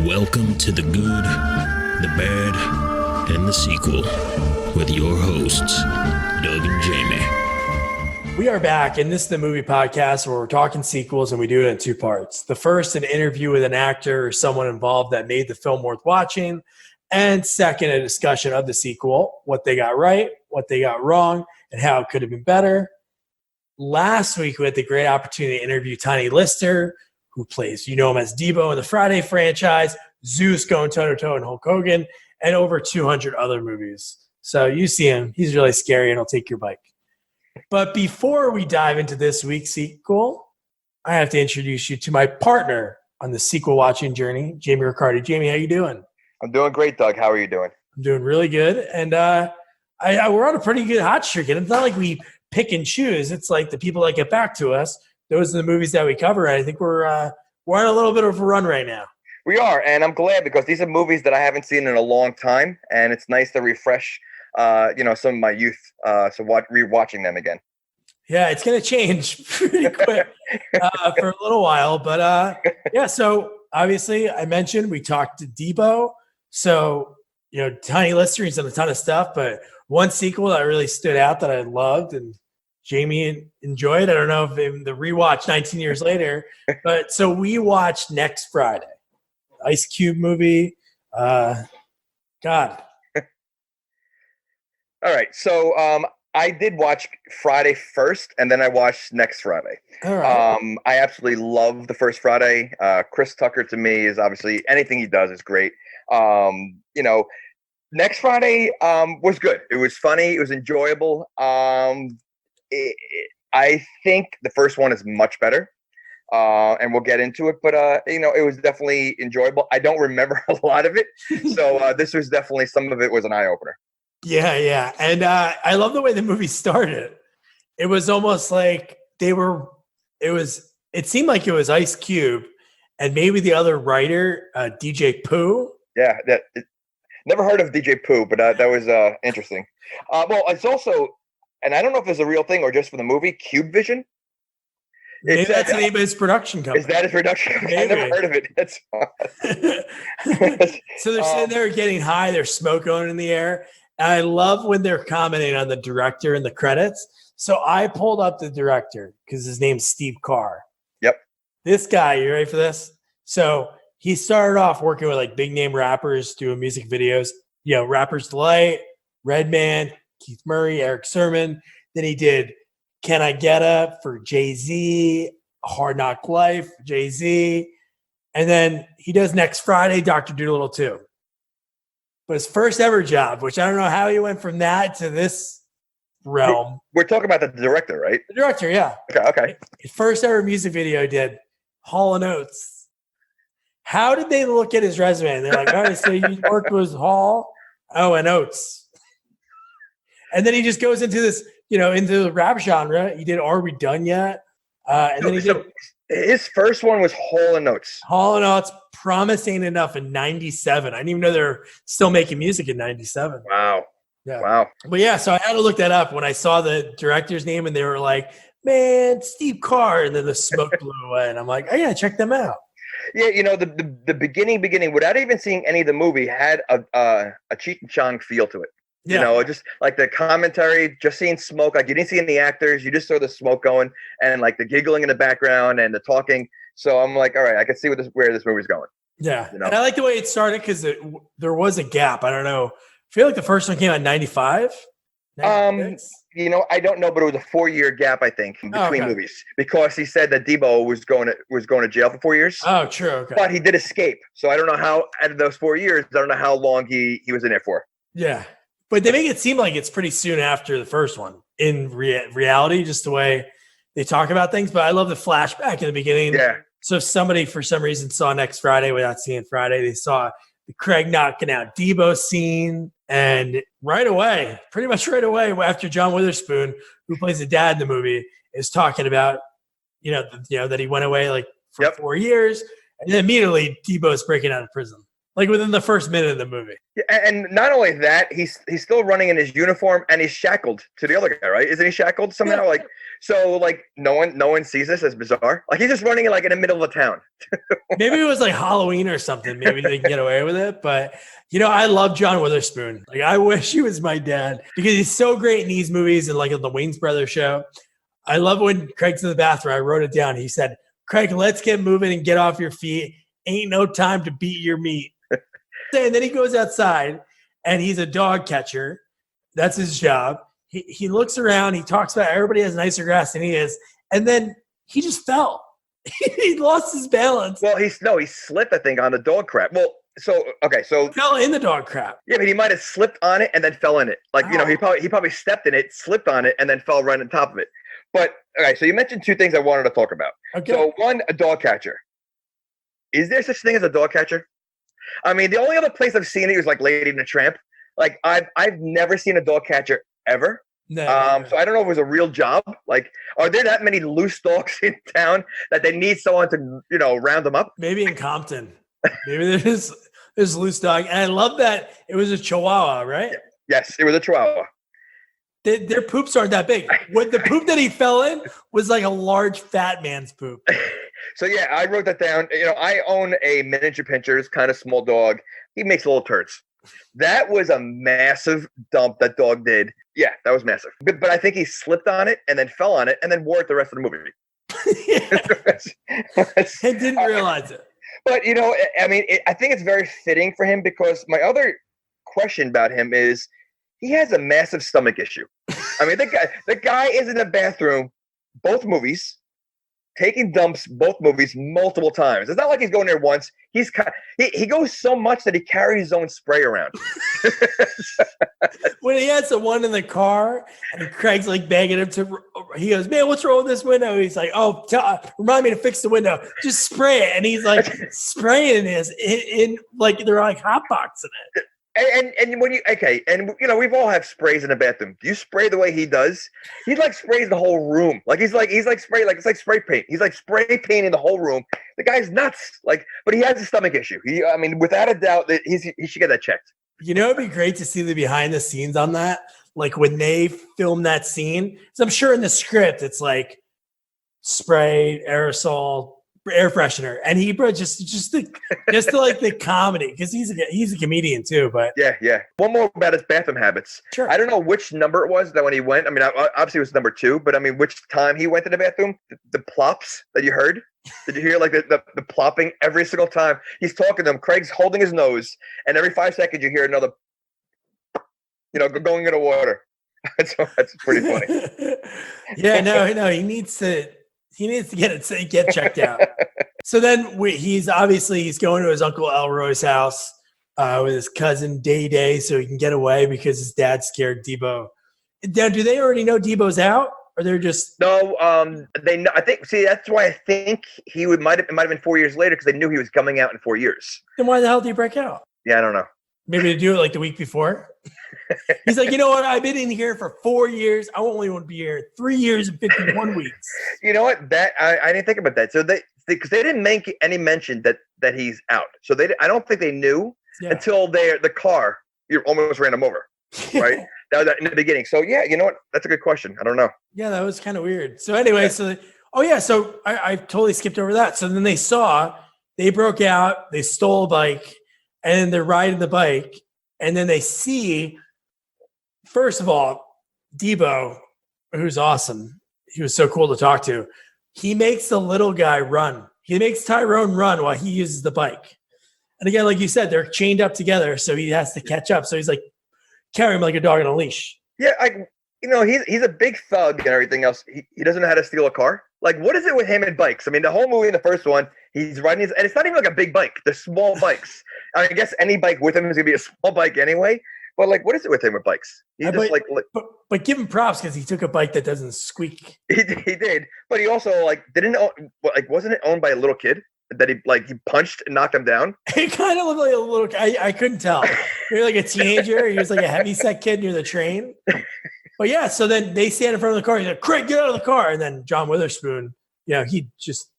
Welcome to the good, the bad, and the sequel with your hosts, Doug and Jamie. We are back, and this is the movie podcast where we're talking sequels, and we do it in two parts. The first, an interview with an actor or someone involved that made the film worth watching. And second, a discussion of the sequel, what they got right, what they got wrong, and how it could have been better. Last week, we had the great opportunity to interview Tiny Lister, who plays, you know him as Debo in the Friday franchise, Zeus going toe-to-toe in Hulk Hogan, and over 200 other movies. So you see him. He's really scary, and he'll take your bike. But before we dive into this week's sequel, I have to introduce you to my partner on the sequel watching journey, Jamie Riccardi. Jamie, how you doing? I'm doing great, Doug. How are you doing? I'm doing really good. And we're on a pretty good hot streak. And it's not like we pick and choose. It's like the people that get back to us, those are the movies that we cover. And I think we're on a little bit of a run right now. We are, and I'm glad because these are movies that I haven't seen in a long time, and it's nice to refresh, some of my youth. Rewatching them again. Yeah, it's going to change pretty quick for a little while, but yeah. So obviously, I mentioned we talked to Debo. So Tiny Lister, he's done a ton of stuff, but one sequel that really stood out that I loved and Jamie enjoyed. I don't know if the rewatch 19 years later, but so we watched Next Friday, Ice Cube movie. God. All right. So I did watch Friday first, and then I watched Next Friday. All right. I absolutely love the first Friday. Chris Tucker to me is obviously anything he does is great. Next Friday was good. It was funny. It was enjoyable. I think the first one is much better, and we'll get into it. But it was definitely enjoyable. I don't remember a lot of it, so this was definitely some of it was an eye opener. Yeah, and I love the way the movie started. It was almost like it seemed like it was Ice Cube and maybe the other writer, DJ Pooh. Yeah, never heard of DJ Pooh, but that was interesting. Well, it's also. And I don't know if it's a real thing or just for the movie, Cube Vision. Maybe that's the name of his production company. Is that his production company? I never heard of it. That's So they're sitting there getting high. There's smoke going in the air. And I love when they're commenting on the director in the credits. So I pulled up the director because his name's Steve Carr. Yep. This guy, you ready for this? So he started off working with like big name rappers doing music videos. Rapper's Delight, Redman, Keith Murray, Eric Sermon. Then he did Can I Get Up for Jay-Z, Hard Knock Life, Jay-Z. And then he does Next Friday, Dr. Dolittle 2. But his first ever job, which I don't know how he went from that to this realm. We're talking about the director, right? The director, yeah. Okay. His first ever music video did Hall & Oates. How did they look at his resume? And they're like, all right, so you worked with Hall, and Oates. And then he just goes into this, into the rap genre. He did Are We Done Yet? His first one was Hall & Oates. Hall & Oates, Promising Enough in 97. I didn't even know they were still making music in 97. Wow. Yeah. Wow. But yeah, so I had to look that up when I saw the director's name and they were like, man, Steve Carr. And then the smoke blew away. And I'm like, oh yeah, check them out. Yeah, the beginning, without even seeing any of the movie, had a Cheech and Chong feel to it. Yeah. Just like the commentary, just seeing smoke, like you didn't see any actors, you just saw the smoke going and like the giggling in the background and the talking. So I'm like, all right, I can see where this movie's going. Yeah. And I like the way it started because there was a gap. I don't know. I feel like the first one came out in 95. I don't know, but it was a 4-year gap, I think, between movies because he said that Debo was going to jail for 4 years. Oh, true. Okay. But he did escape. So I don't know how out of those 4 years, I don't know how long he was in it for. Yeah. But they make it seem like it's pretty soon after the first one in reality, just the way they talk about things. But I love the flashback in the beginning. Yeah. So if somebody, for some reason, saw Next Friday without seeing Friday, they saw the Craig knocking out Debo scene. And pretty much right away, after John Witherspoon, who plays the dad in the movie, is talking about, that he went away like for 4 years. And then immediately Debo's breaking out of prison. Like within the first minute of the movie. Yeah, and not only that, he's still running in his uniform and he's shackled to the other guy, right? Isn't he shackled somehow? Yeah. Like so, like no one sees this as bizarre. Like he's just running in like in the middle of a town. Maybe it was like Halloween or something. Maybe they can get away with it. But I love John Witherspoon. Like I wish he was my dad because he's so great in these movies and like the Wayans Brothers show. I love when Craig's in the bathroom. I wrote it down. He said, "Craig, let's get moving and get off your feet. Ain't no time to beat your meat." And then he goes outside and he's a dog catcher. That's his job. He looks around. He talks about everybody has nicer grass than he is. And then he just fell. He lost his balance. Well, he slipped, I think, on the dog crap. Well, so Fell in the dog crap. Yeah, but he might have slipped on it and then fell in it. Like, he probably stepped in it, slipped on it, and then fell right on top of it. But okay, so you mentioned two things I wanted to talk about. Okay. So one, a dog catcher. Is there such thing as a dog catcher? I mean, the only other place I've seen it was like Lady and the Tramp. Like I've never seen a dog catcher ever. No, So I don't know if it was a real job. Like, are there that many loose dogs in town that they need someone to round them up? Maybe in Compton. Maybe there's loose dog. And I love that it was a Chihuahua, right? Yes, it was a Chihuahua. Their poops aren't that big. What the poop that he fell in was like a large fat man's poop. So yeah, I wrote that down. I own a miniature pincher, kind of small dog. He makes little turds. That was a massive dump that dog did. Yeah, that was massive. But I think he slipped on it and then fell on it and then wore it the rest of the movie. I didn't realize it. But I think it's very fitting for him because my other question about him is he has a massive stomach issue. I mean, the guy is in the bathroom, both movies, taking dumps, both movies, multiple times. It's not like he's going there once. He goes so much that he carries his own spray around. When he has the one in the car, and Craig's like begging him to, he goes, "Man, what's wrong with this window?" He's like, "Oh, remind me to fix the window. Just spray it." And he's like spraying this in like they're like hot boxing it. And when we've all have sprays in the bathroom. Do you spray the way he does? He like sprays the whole room. Like he's like spray, like it's like spray paint. He's like spray painting the whole room. The guy's nuts. Like, but he has a stomach issue. Without a doubt, that he should get that checked. It'd be great to see the behind the scenes on that. Like when they film that scene, so I'm sure in the script it's like spray, aerosol, air freshener, and he just like the comedy because he's a comedian too. But yeah. One more about his bathroom habits. Sure. I don't know which number it was that when he went. I mean, obviously it was number 2, but I mean, which time he went to the bathroom? The plops that you heard. Did you hear like the plopping every single time he's talking to them? Craig's holding his nose, and every 5 seconds you hear another, going in the water. That's pretty funny. Yeah, no, he needs to get checked out. So then he's going to his uncle Elroy's house with his cousin Day, so he can get away because his dad scared Debo. Now, do they already know Debo's out, or they're just no? They know. I think. See, that's why I think it might have been 4 years later because they knew he was coming out in 4 years. Then why the hell did he break out? Yeah, I don't know. Maybe to do it like the week before. He's like, you know what? I've been in here for 4 years. I only want to be here 3 years and 51 weeks. You know what? That I didn't think about that. So because they didn't make any mention that he's out. So I don't think they knew until the car almost ran him over. Right? That was in the beginning. So yeah, you know what? That's a good question. I don't know. Yeah, that was kind of weird. So anyway, so I totally skipped over that. So then they broke out, they stole a bike, and they're riding the bike, and then they see, first of all, Debo, who's awesome. He was so cool to talk to. He makes the little guy run. He makes Tyrone run while he uses the bike. And again, like you said, they're chained up together, so he has to catch up. So he's like, carry him like a dog on a leash. Yeah, he's a big thug and everything else. He doesn't know how to steal a car. Like, what is it with him and bikes? I mean, the whole movie in the first one, he's riding and it's not even like a big bike. They're small bikes. I guess any bike with him is gonna be a small bike anyway. But like, what is it with him with bikes? He's but give him props because he took a bike that doesn't squeak. He did, but he also wasn't it owned by a little kid that he punched and knocked him down? It kind of looked like a little. I couldn't tell. Maybe like a teenager. He was like a heavyset kid near the train. But yeah, so then they stand in front of the car. He's like, "Craig, get out of the car!" And then John Witherspoon, he just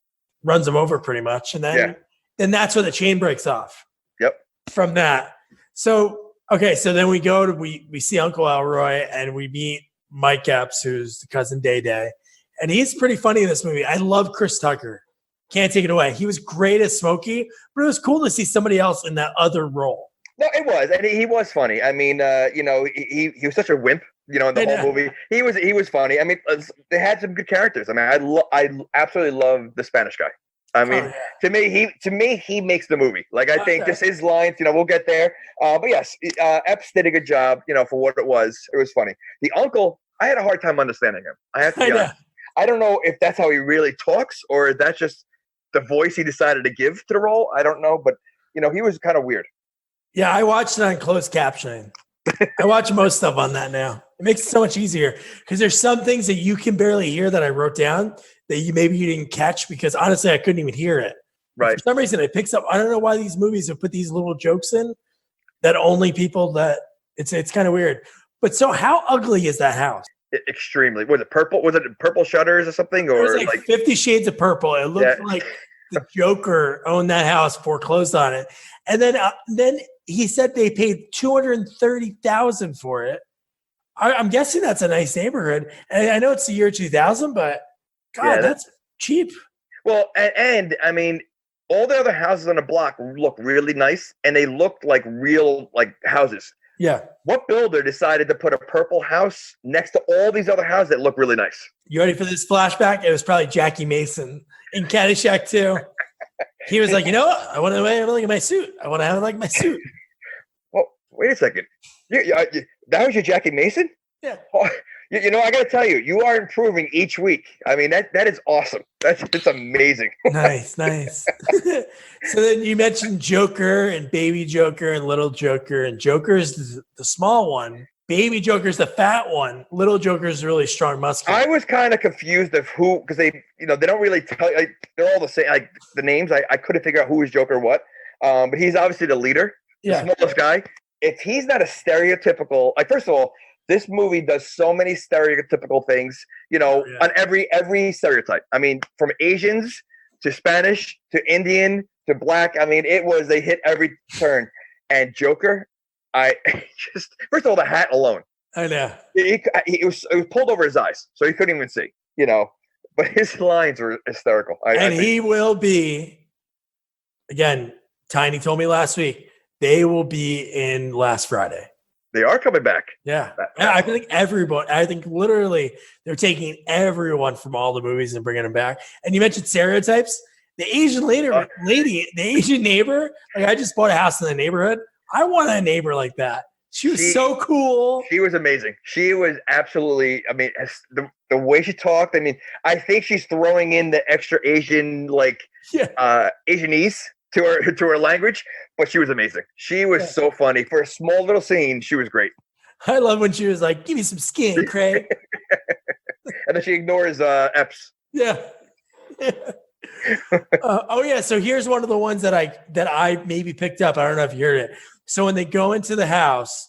runs him over pretty much. And then that's where the chain breaks off. Yep. from that. So, okay, so then we see Uncle Elroy and we meet Mike Epps, who's the cousin Day Day. And he's pretty funny in this movie. I love Chris Tucker. Can't take it away. He was great as Smokey, but it was cool to see somebody else in that other role. No, it was, and he was funny. I mean, he was such a wimp, in the whole movie. He was funny. I mean, they had some good characters. I mean, I absolutely love the Spanish guy. I mean, to me, he makes the movie. Like, I think just his lines. We'll get there. But yes, Epps did a good job. For what it was funny. The uncle, I had a hard time understanding him. I have to be honest. I don't know if that's how he really talks or that's just the voice he decided to give to the role. I don't know, but he was kind of weird. Yeah, I watched it on closed captioning. I watch most stuff on that now. It makes it so much easier because there's some things that you can barely hear that I wrote down that you didn't catch because honestly I couldn't even hear it. Right. For some reason it picks up. I don't know why these movies have put these little jokes in that only people that it's kind of weird. But so how ugly is that house? Extremely. Was it purple? Was it purple shutters or something? Or it was like 50 Shades of Purple. It looked like the Joker owned that house, foreclosed on it, and then he said they paid $230,000 for it. I'm guessing that's a nice neighborhood, and I know it's the year 2000, but God, that's cheap. Well, and I mean, all the other houses on the block look really nice, and they looked like real houses. Yeah. What builder decided to put a purple house next to all these other houses that look really nice? You ready for this flashback? It was probably Jackie Mason in Caddyshack 2. He was like, you know what? I want to have my suit. I want to have my suit. Well, wait a second. That was your Jackie Mason? Yeah. Oh, I got to tell you, you are improving each week. I mean, that is awesome. It's amazing. Nice. So then you mentioned Joker and Baby Joker and Little Joker, and Joker's the small one. Baby Joker's the fat one. Little Joker's really strong, muscular. I was kind of confused of who, because they don't really tell. They're all the same. Like the names, I couldn't figure out who was Joker what. But he's obviously the leader, the smallest guy. If he's not a stereotypical, first of all, this movie does so many stereotypical things, on every stereotype. I mean, from Asians to Spanish to Indian to black. I mean, they hit every turn. And Joker, first of all, the hat alone. I know. It was pulled over his eyes, so he couldn't even see, But his lines were hysterical. He will be, again, Tiny told me last week, they will be in Last Friday. They are coming back. Yeah. I think everybody, literally they're taking everyone from all the movies and bringing them back. And you mentioned stereotypes. The Asian the Asian neighbor, I just bought a house in the neighborhood. I want a neighbor like that. She was so cool. She was amazing. She was absolutely, I mean, the way she talked, I mean, I think she's throwing in the extra Asian, Asianese to her language, but she was amazing. She was so funny. For a small little scene, she was great. I love when she was like, give me some skin, Craig. And then she ignores Epps. Yeah. So here's one of the ones that I maybe picked up. I don't know if you heard it. So when they go into the house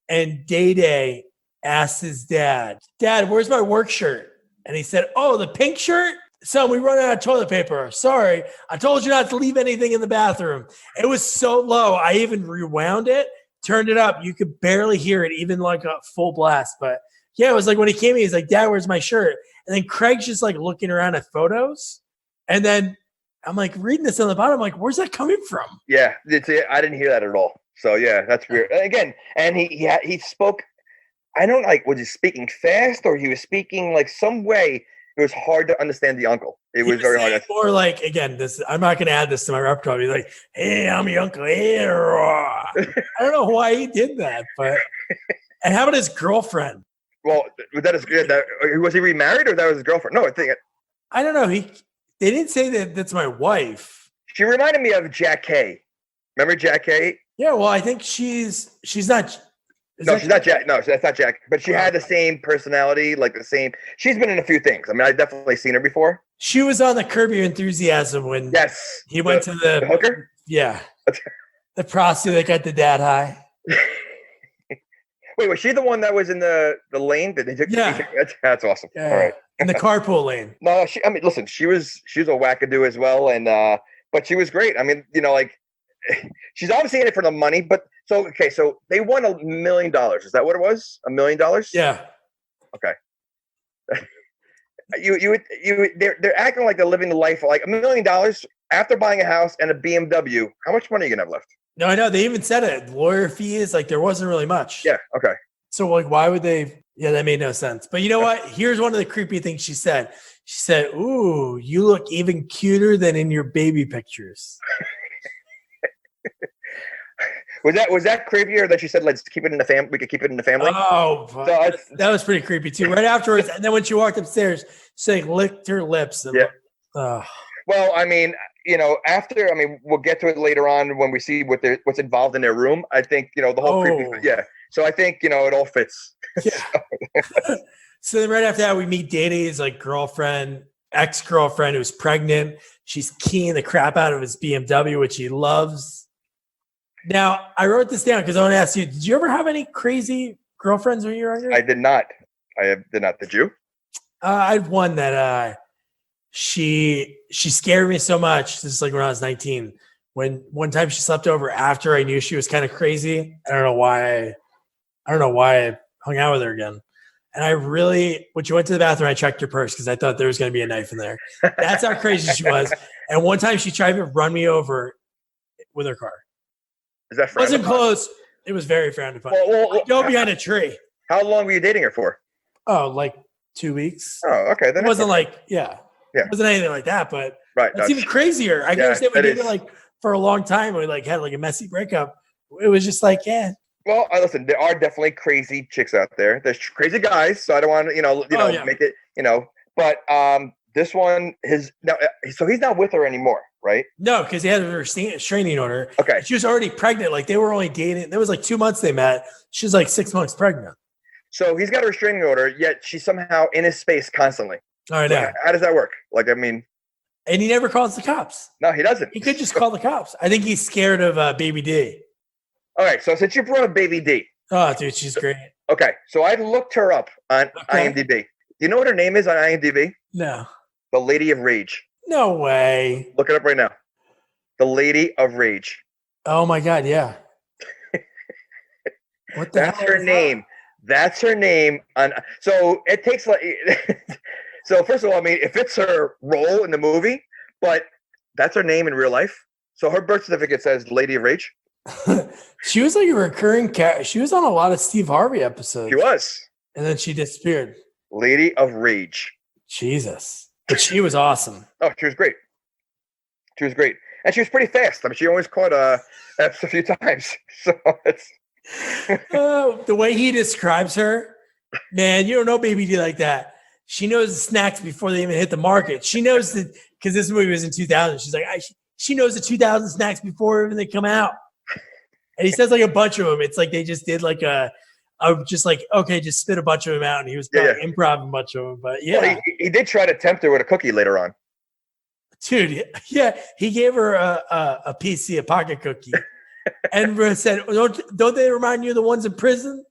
and Day Day asks his dad, where's my work shirt? And he said, oh, the pink shirt? Son, we run out of toilet paper. Sorry. I told you not to leave anything in the bathroom. It was so low. I even rewound it, turned it up. You could barely hear it, even like a full blast. But yeah, it was like when he came in, he's like, Dad, where's my shirt? And then Craig's just looking around at photos. And then I'm reading this on the bottom. I'm like, where's that coming from? Yeah, I didn't hear that at all. So yeah, that's weird. Again, and he spoke, I don't was he speaking fast or he was speaking some way. It was hard to understand the uncle. It was very hard. More again, I'm not going to add this to my repertoire. He's like, hey, I'm your uncle. Hey, I don't know why he did that, but. And how about his girlfriend? Well, was he remarried or that was his girlfriend? No, I don't know. They didn't say that that's my wife. She reminded me of Jack Kay. Remember Jack Kay? Yeah, well, I think she's not. She's not Jack. No, that's not Jack. But she had the same personality, the same. She's been in a few things. I mean, I've definitely seen her before. She was on the Curb Your Enthusiasm when he went to the hooker. Yeah, the prostitute that got the dad high. Wait, was she the one that was in the lane that they took? Yeah, that's awesome. Yeah. All right, in the carpool lane. No, listen, she was a wackadoo as well, and but she was great. I mean, she's obviously in it for the money, but so they won $1 million. Is that what it was? $1 million? Yeah. Okay. They're acting like they're living the life like $1 million after buying a house and a BMW. How much money are you gonna have left? No, I know. They even said it. Lawyer fees, like there wasn't really much. Yeah. Okay. So like, why would they? Yeah, that made no sense. But you know what? Here's one of the creepy things she said. She said, "Ooh, you look even cuter than in your baby pictures." Was that creepier that she said, "Let's keep it in the family. We could keep it in the family"? Oh, So that was pretty creepy too. Right afterwards, and then when she walked upstairs, she like licked her lips. And Well, I mean, we'll get to it later on when we see what's involved in their room. I think the whole creepy. Yeah. So I think it all fits. Yeah. So then right after that, we meet Danny's like ex-girlfriend who's pregnant. She's keying the crap out of his BMW, which he loves. Now, I wrote this down because I want to ask you, did you ever have any crazy girlfriends when you were younger? I did not. Did not. Did you? I had one that she scared me so much. This is like when I was 19. When one time she slept over after I knew she was kind of crazy. I don't know why I hung out with her again. And when she went to the bathroom, I checked her purse because I thought there was going to be a knife in there. That's how crazy she was. And one time she tried to run me over with her car. Is that frowned upon? Wasn't close. It was very frowned upon. I go behind a tree. How long were you dating her for? Oh, like 2 weeks. Oh, okay. Then it wasn't it wasn't anything like that, but right. That's even crazier. I can understand we dated like for a long time. We like had like a messy breakup. It was just like, yeah. Well, listen, there are definitely crazy chicks out there. There's crazy guys, so I don't want to, make it, But this one, so he's not with her anymore, right? No, because he had a restraining order. Okay. She was already pregnant. Like they were only dating. There was like 2 months they met. She was like 6 months pregnant. So he's got a restraining order, yet she's somehow in his space constantly. All right, now. How does that work? Like, I mean. And he never calls the cops. No, he doesn't. He could just call the cops. I think he's scared of Baby D. All right, so since you brought up Baby D. Oh, dude, she's great. Okay, so I looked her up on IMDb. Do you know what her name is on IMDb? No. The Lady of Rage. No way. Look it up right now. The Lady of Rage. Oh my God, yeah. What the That's her name. That's her name. So it takes like. So first of all, I mean, it fits her role in the movie, but that's her name in real life. So her birth certificate says Lady of Rage. She was like a recurring character. She was on a lot of Steve Harvey episodes. She was. And then she disappeared. Lady of Rage. Jesus. But she was awesome. Oh, she was great. She was great. And she was pretty fast. I mean, she always caught Epps a few times. So it's. The way he describes her, man, you don't know Baby D like that. She knows the snacks before they even hit the market. She knows that because this movie was in 2000. She's like, she knows the 2000 snacks before even they come out. And he says like a bunch of them. It's like they just did like just spit a bunch of them out, and he was improv a bunch of them. But yeah, well, he did try to tempt her with a cookie later on. Dude, yeah, he gave her a PC, a pocket cookie, and said, "Don't they remind you of the ones in prison?"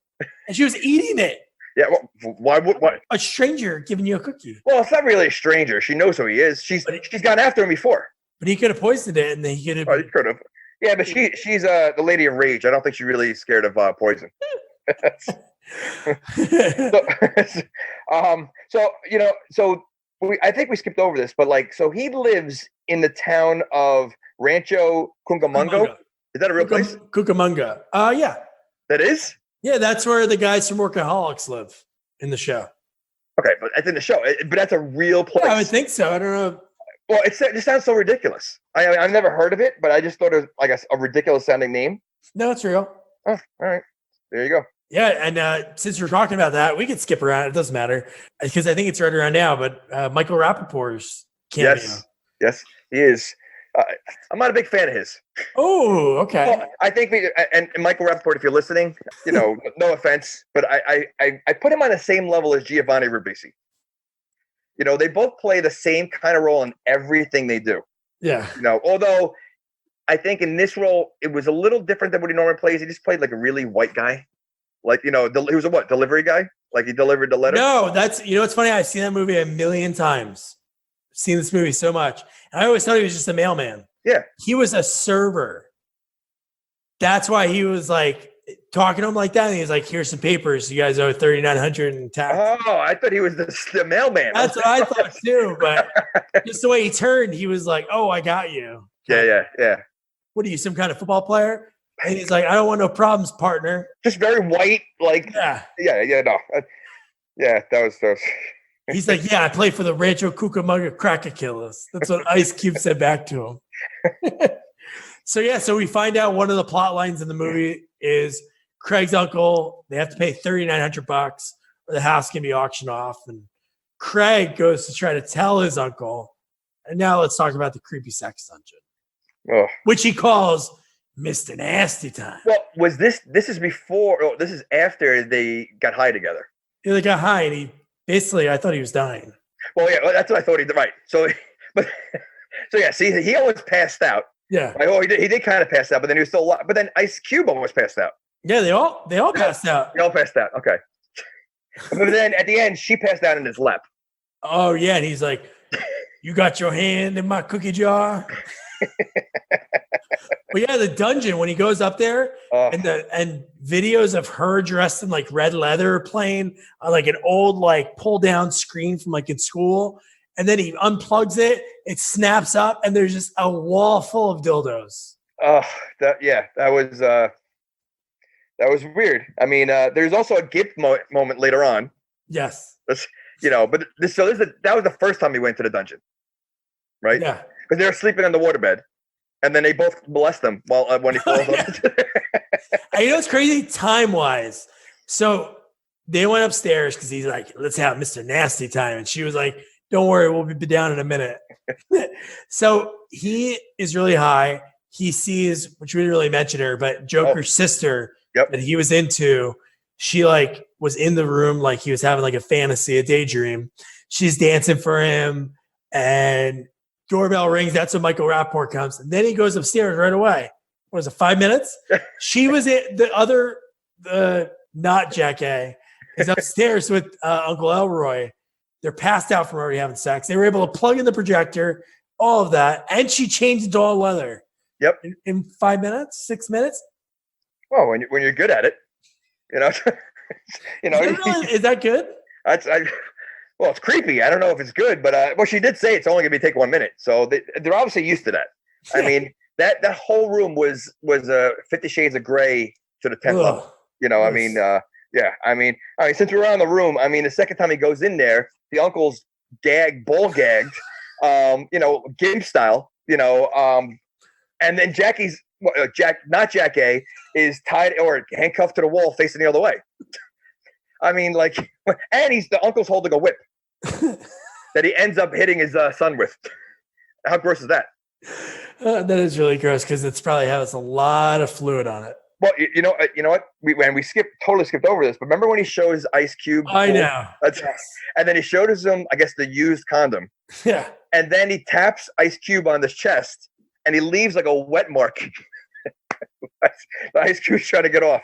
And she was eating it. Yeah, well, why would a stranger giving you a cookie? Well, it's not really a stranger. She knows who he is. She's gone after him before. But he could have poisoned it, and then he could have. Oh, he could have. Yeah, but she's the Lady of Rage. I don't think she's really scared of poison. I think we skipped over this, but so he lives in the town of Rancho Cucamonga. Is that a real place? Cucamonga. Yeah. That is? Yeah, that's where the guys from Workaholics live in the show. Okay, but that's in the show. But that's a real place. Yeah, I would think so. I don't know. Well, it just sounds so ridiculous. I've never heard of it, but I just thought it was like a ridiculous sounding name. No, it's real. Oh, all right. There you go. Yeah, and since we're talking about that, we could skip around. It doesn't matter because I think it's right around now. But Michael Rappaport's cameo. Yes, he is. I'm not a big fan of his. Oh, okay. Well, I think and Michael Rappaport, if you're listening, no offense, but I put him on the same level as Giovanni Ribisi. They both play the same kind of role in everything they do. Yeah. Although I think in this role, it was a little different than what he normally plays. He just played like a really white guy. Like, he was a delivery guy? Like he delivered the letter? No, it's funny. I've seen that movie a million times. I've seen this movie so much. And I always thought he was just a mailman. Yeah. He was a server That's why he was like talking to him like that. And he was like, here's some papers. You guys owe $3,900 in tax. Oh, I thought he was the mailman. That's what I thought too. But just the way he turned, he was like, oh, I got you. Yeah. What are you, some kind of football player? And he's like, I don't want no problems, partner. Just very white, like Yeah. No. Yeah, that was. He's like, yeah, I played for the Rancho Cucamonga Cracker Killers. That's what Ice Cube said back to him. So we find out one of the plot lines in the movie is Craig's uncle, they have to pay $3,900 or the house can be auctioned off. And Craig goes to try to tell his uncle. And now let's talk about the creepy sex dungeon, which he calls Mr. Nasty Time. Well, was this is before, this is after they got high together. Yeah, they got high and he basically, I thought he was dying. Well, yeah, that's what I thought he did. Right. So yeah, see, he almost passed out. Yeah. Like, he did kind of pass out, but then he was still alive. But then Ice Cube almost passed out. Yeah, they all passed out. They all passed out. Okay. But then at the end, she passed out in his lap. Oh, yeah. And he's like, you got your hand in my cookie jar? But yeah, the dungeon, when he goes up there and videos of her dressed in like red leather playing on like an old like pull down screen from like in school. And then he unplugs it, it snaps up, and there's just a wall full of dildos. Oh, that was weird. I mean, there's also a gift moment later on. Yes. But that was the first time he went to the dungeon, right? Yeah. Because they were sleeping on the waterbed, and then they both molest them when he falls off. You know what's crazy? Time-wise. So they went upstairs because he's like, let's have Mr. Nasty Time. And she was like, don't worry, we'll be down in a minute. So he is really high. He sees, which we didn't really mention her, but Joker's sister that he was into, she like was in the room, like he was having like a fantasy, a daydream. She's dancing for him, and doorbell rings. That's when Michael Rappaport comes. And then he goes upstairs right away. What was it, 5 minutes? She was not Jack A, is upstairs with Uncle Elroy. They're passed out from already having sex. They were able to plug in the projector, all of that. And she changed into all leather. Yep. In 5 minutes, 6 minutes. Well, when you're good at it, Is that good? Well, it's creepy. I don't know if it's good, but she did say it's only going to take 1 minute. So they're obviously used to that. I mean, that whole room was 50 Shades of Grey to the 10th level. I mean, yeah. I mean, all right, since we're on the room, I mean, the second time he goes in there, the uncle's ball gagged, gimp style, and then Jackie's not Jack A, is tied or handcuffed to the wall facing the other way. I mean, like, and the uncle's holding a whip that he ends up hitting his son with. How gross is that? That is really gross because it's probably has a lot of fluid on it. Well, you know what? We totally skipped over this, but remember when he shows Ice Cube? I know. Yes. And then he showed him, I guess, the used condom. Yeah. And then he taps Ice Cube on his chest, and he leaves like a wet mark. Ice Cube's trying to get off.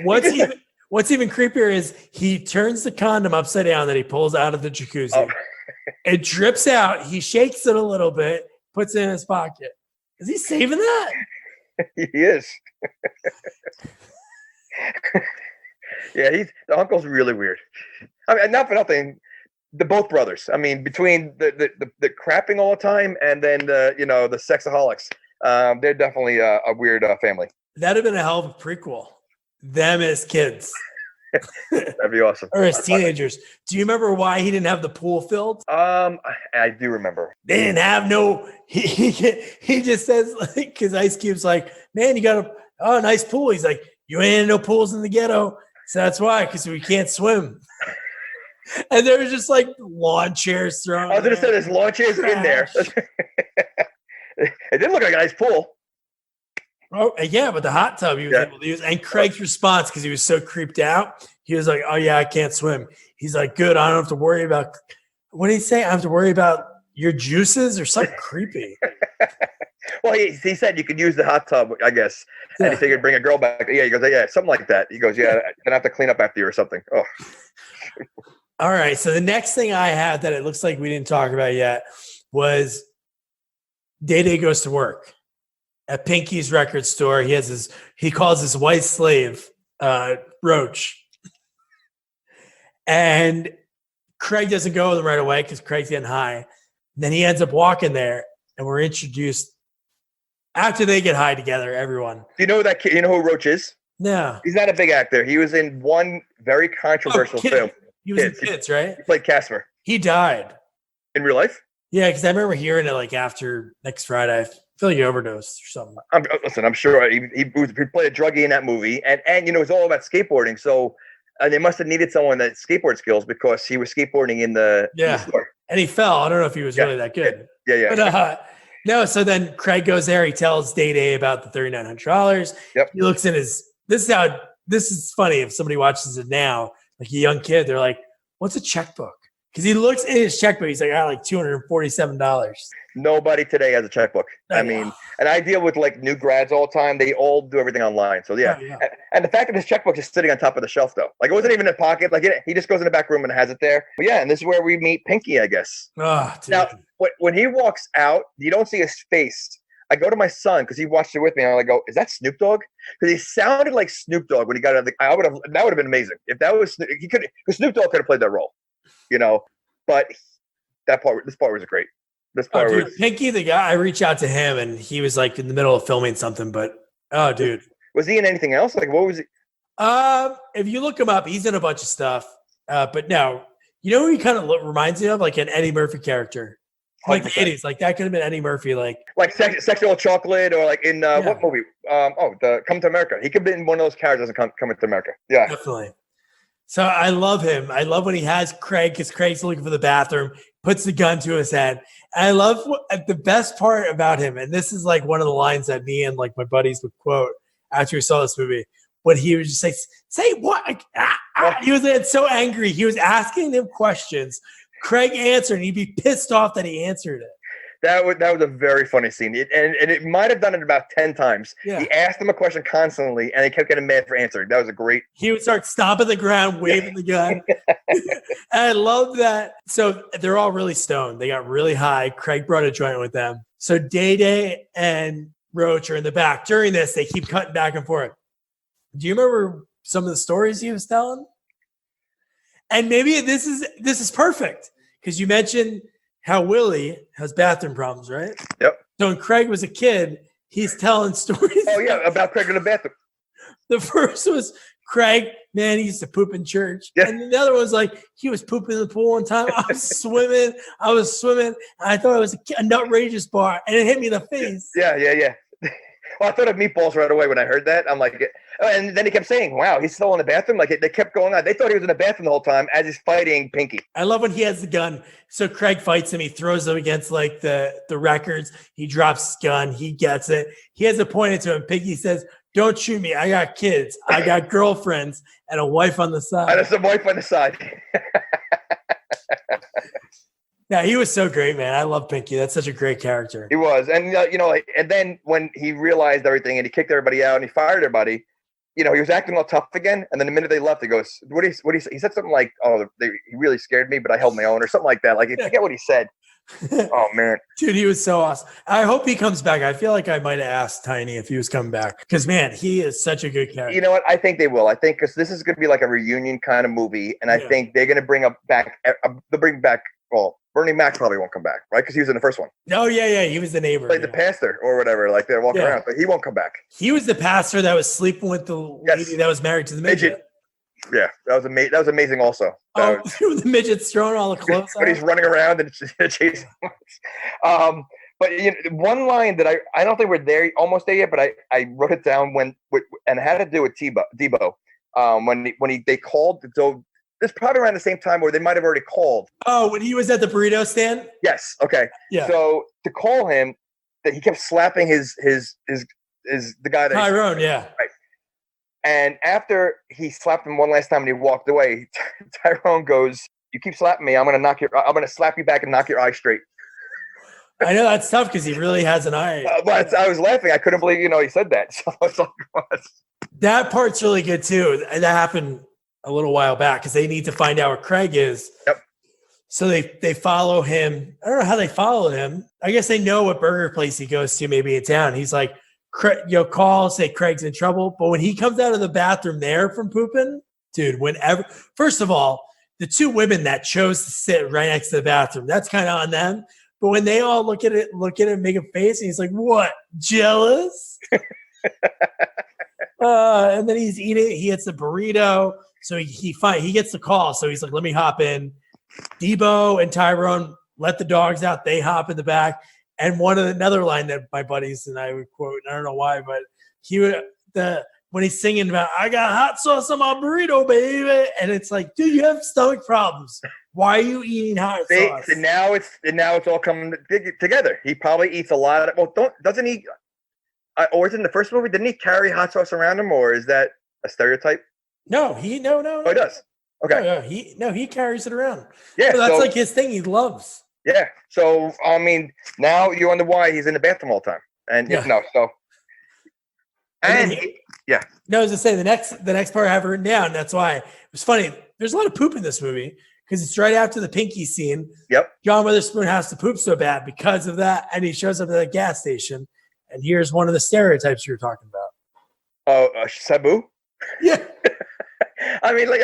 What's even creepier is he turns the condom upside down that he pulls out of the jacuzzi. Oh. It drips out. He shakes it a little bit, puts it in his pocket. Is he saving that? He is. Yeah, the uncle's really weird. I mean, not for nothing. Both brothers. I mean, between the crapping all the time and then the sexaholics, they're definitely a weird family. That'd have been a hell of a prequel. Them as kids. That'd be awesome. Or as teenagers. Do you remember why he didn't have the pool filled? I do remember. They didn't have no. He just says, like, because Ice Cube's like, man, you got a nice pool. He's like, you ain't no pools in the ghetto, so that's why, because we can't swim. And there was just like lawn chairs thrown. I was gonna say there's lawn chairs in there. It didn't look like a nice pool. Oh, yeah, but the hot tub he was able to use. And Craig's response, because he was so creeped out, he was like, oh, yeah, I can't swim. He's like, good, I don't have to worry about – what did he say? I don't have to worry about your juices or something creepy. Well, he said you could use the hot tub, I guess. Yeah. And he figured bring a girl back. Yeah, he goes, yeah, something like that. He goes, yeah, I'm going to have to clean up after you or something. Oh. All right, so the next thing I had that it looks like we didn't talk about yet was Day Day goes to work. at Pinky's record store. He calls his white slave, Roach. And Craig doesn't go with him right away because Craig's getting high. Then he ends up walking there, and we're introduced after they get high together, everyone. Do you know that kid? You know who Roach is? No. He's not a big actor. He was in one very controversial film. He was in Kids, right? He played Casper. He died. In real life? Yeah, because I remember hearing it like after next Friday. I feel like he overdosed or something. I'm sure he played a druggie in that movie. And it was all about skateboarding. So they must have needed someone that skateboard skills because he was skateboarding in the store. And he fell. I don't know if he was really that good. Yeah. But no, so then Craig goes there. He tells Day about the $3,900. Yep. He looks in his – this is funny if somebody watches it now, like a young kid. They're like, what's a checkbook? Because he looks in his checkbook. He's like, I got like $247. Nobody today has a checkbook. I mean, and I deal with like new grads all the time. They all do everything online. So yeah. And the fact that his checkbook is sitting on top of the shelf though, like it wasn't even in a pocket. Like he just goes in the back room and has it there. But yeah, and this is where we meet Pinky, I guess. Oh, dude. Now, when he walks out, you don't see his face. I go to my son because he watched it with me, and I go, "Is that Snoop Dogg?" Because he sounded like Snoop Dogg when he got out of the. That would have been amazing if that was he could. Because Snoop Dogg could have played that role, But this part was great. This part was Pinky, the guy. I reached out to him, and he was like in the middle of filming something. But dude, was he in anything else? Like, what was he? If you look him up, he's in a bunch of stuff. But no, you know who he kind of reminds me of, like an Eddie Murphy character. Like the 80s, like that could have been Eddie Murphy, like Sexual Chocolate, or like in what movie? The Come to America. He could be in one of those characters in Come to America. Yeah, definitely. So I love him. I love when he has Craig because Craig's looking for the bathroom, puts the gun to his head. And I love the best part about him, and this is like one of the lines that me and like my buddies would quote after we saw this movie. When he was just like, "Say what?" He was so angry. He was asking them questions. Craig answered, and he'd be pissed off that he answered it. That was a very funny scene. And it might have done it about 10 times. Yeah. He asked him a question constantly, and he kept getting mad for answering. That was a great... He would start stomping the ground, waving the gun. And I love that. So they're all really stoned. They got really high. Craig brought a joint with them. So Day and Roach are in the back. During this, they keep cutting back and forth. Do you remember some of the stories he was telling? And maybe this is perfect because you mentioned how Willie has bathroom problems, right? Yep. So when Craig was a kid, he's telling stories. Oh, yeah, about Craig in the bathroom. The first was Craig, man, he used to poop in church. Yeah. And the other one was like, he was pooping in the pool one time. I was swimming. And I thought it was an outrageous bar, and it hit me in the face. Yeah. Well, I thought of meatballs right away when I heard that. I'm like, and then he kept saying, wow, he's still in the bathroom. Like they kept going on. They thought he was in the bathroom the whole time as he's fighting Pinky. I love when he has the gun. So Craig fights him. He throws him against like the records. He drops his gun. He gets it. He has it pointed to him. Pinky says, "Don't shoot me. I got kids. I got girlfriends and a wife on the side." And there's a wife on the side. Yeah, he was so great, man. I love Pinky. That's such a great character. He was. And, and then when he realized everything and he kicked everybody out and he fired everybody, he was acting all tough again. And then the minute they left, he goes, what did he said something like, "Oh, he really scared me, but I held my own," or something like that. Like, I forget what he said. Oh, man. Dude, he was so awesome. I hope he comes back. I feel like I might have asked Tiny if he was coming back because, man, he is such a good character. You know what? I think they will. I think because this is going to be like a reunion kind of movie. And I think they're going to bring back, well, Bernie Mac probably won't come back, right? Because he was in the first one. Oh, yeah. He was the neighbor. Like the pastor or whatever. Like they're walking around, but he won't come back. He was the pastor that was sleeping with the lady that was married to the midget. Yeah, that was amazing. That was amazing also. The midget's throwing all the clothes but he's running around and chasing. But one line that I don't think we're there almost there yet, but I wrote it down and it had to do with Debo. When they called, so it's probably around the same time where they might have already called. Oh, when he was at the burrito stand? Yes. Okay. Yeah. So to call him, that he kept slapping his the guy that Tyrone, yeah. Right. And after he slapped him one last time and he walked away, Tyrone goes, "You keep slapping me, I'm gonna slap you back and knock your eye straight." I know that's tough because he really has an eye. But I was laughing. I couldn't believe he said that. So I was like, what? That part's really good too. And that happened a little while back because they need to find out where Craig is. Yep. So they follow him. I don't know how they followed him. I guess they know what burger place he goes to maybe in town. He's like, call, say Craig's in trouble. But when he comes out of the bathroom there from pooping, dude, first of all, the two women that chose to sit right next to the bathroom, that's kind of on them. But when they all look at him, make a face, and he's like, "What? Jealous?" And then he's eating. He gets the burrito, so he gets the call. So he's like, "Let me hop in." Debo and Tyrone let the dogs out. They hop in the back. And another line that my buddies and I would quote, and I don't know why, but when he's singing about, "I got hot sauce on my burrito, baby," and it's like, dude, you have stomach problems. Why are you eating hot sauce? And now it's all coming together. He probably eats a lot of. Well, doesn't he? Or is it in the first movie? Didn't he carry hot sauce around him, or is that a stereotype? No, no. Oh, he does. Okay. He carries it around. Yeah, so that's like his thing. He loves. Yeah. So I mean, now you wonder why he's in the bathroom all the time, and so. And yeah. No, I was gonna say the next part I have written down. That's why it was funny. There's a lot of poop in this movie because it's right after the Pinky scene. Yep. John Witherspoon has to poop so bad because of that, and he shows up at the gas station. And here's one of the stereotypes you were talking about. Oh, Sabu. Yeah. I mean, you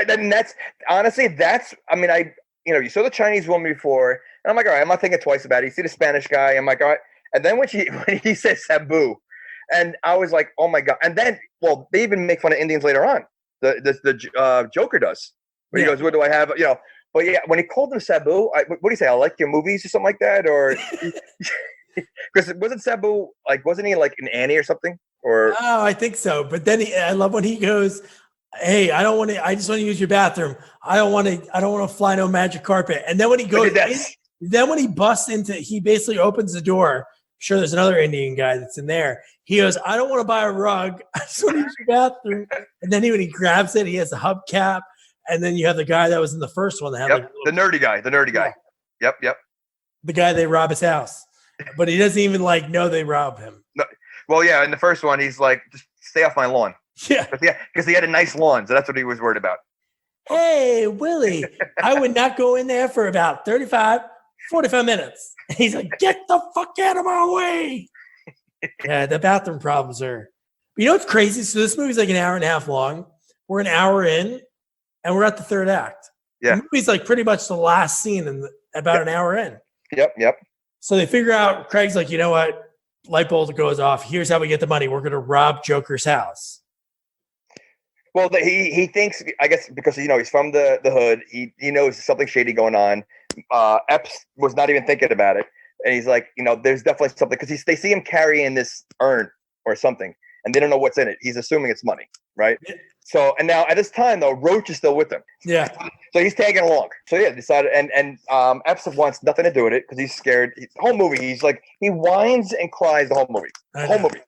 saw the Chinese woman before, and I'm like, all right, I'm not thinking twice about it. You see the Spanish guy, I'm like, all right. And then when he says Sabu, and I was like, oh my God. And then, well, they even make fun of Indians later on. The Joker does. But he goes, what do I have? But yeah, when he called him Sabu, what do you say? I like your movies or something like that? Or because wasn't Sabu wasn't he like an Annie or something? Or I think so. But then I love when he goes, "Hey, I just want to use your bathroom. I don't want to fly no magic carpet." And then when he goes, then when he busts he basically opens the door. I'm sure there's another Indian guy that's in there. He goes, "I don't want to buy a rug. I just want to use your bathroom." And then when he grabs it, he has the hubcap. And then you have the guy that was in the first one that had the nerdy guy. Yeah. Yep. The guy they rob his house. But he doesn't even know they rob him. No. Well, yeah, in the first one, he's like, "Just stay off my lawn." Yeah. Because he had a nice lawn, so that's what he was worried about. "Hey, Willie, I would not go in there for about 45 minutes." And he's like, "Get the fuck out of my way." Yeah, the bathroom problems are. You know what's crazy? So this movie's like an hour and a half long. We're an hour in, and we're at the third act. Yeah. The movie's like pretty much the last scene about an hour in. Yep. So they figure out, Craig's like, you know what? Light bulb goes off. Here's how we get the money. We're going to rob Joker's house. Well, he thinks, I guess, because he's from the hood. He knows there's something shady going on. Epps was not even thinking about it, and he's like, there's definitely something because they see him carrying this urn or something, and they don't know what's in it. He's assuming it's money, right? Yeah. So, and now at this time though, Roach is still with him. Yeah. So he's tagging along. So yeah, decided, and Epps wants nothing to do with it because he's scared. The whole movie, he's like, he whines and cries the whole movie.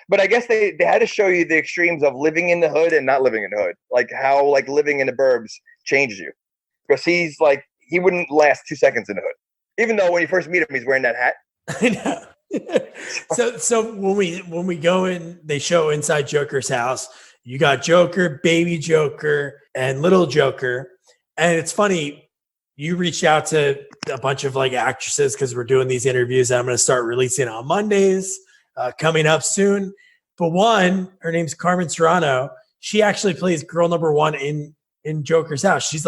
But I guess they had to show you the extremes of living in the hood and not living in the hood, like how living in the burbs changes you. Because he's like, he wouldn't last 2 seconds in the hood, even though when you first meet him, he's wearing that hat. I know. So when we go in, they show inside Joker's house. You got Joker, baby Joker, and little Joker. And it's funny, you reached out to a bunch of actresses because we're doing these interviews that I'm going to start releasing on Mondays coming up soon. But one, her name's Carmen Serrano. She actually plays girl number one in Joker's house. She's